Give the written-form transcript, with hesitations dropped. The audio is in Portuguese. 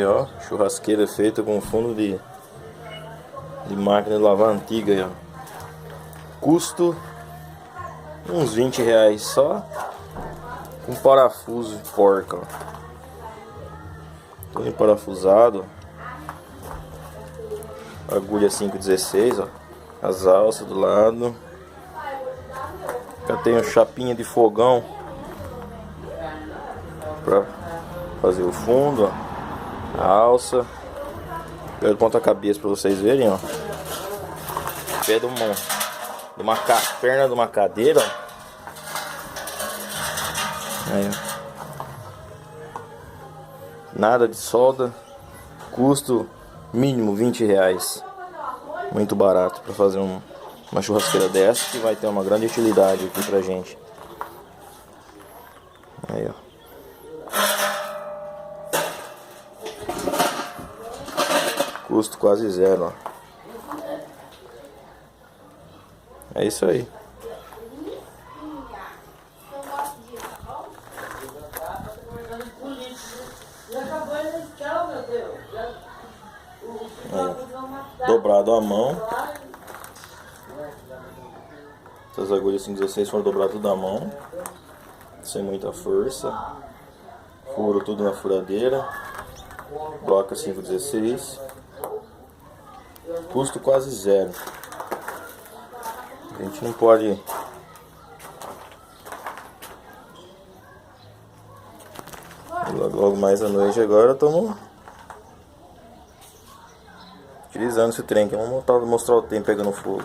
Aí, ó, churrasqueira feita com fundo de máquina de lavar antiga aí, ó. Custo uns R$20 só. Com parafuso de porca, ó. Tudo emparafusado. Agulha 5,16, ó. As alças do lado. Já tem uma chapinha de fogão pra fazer o fundo, ó. A alça. Pé de ponta cabeça pra vocês verem, ó. Pé de uma perna de uma cadeira, ó. Aí, ó. Nada de solda. Custo mínimo R$20. Muito barato para fazer uma churrasqueira dessa, que vai ter uma grande utilidade aqui pra gente. Aí, ó. Custo quase zero, ó. É isso aí. Dobrado à mão. Essas agulhas 5,16 foram dobradas tudo à mão, sem muita força. Furo tudo na furadeira. Bloca 5,16. Custo quase zero. A gente não pode logo mais à noite. Agora estamos utilizando esse trem aqui. Vamos mostrar o tempo pegando fogo.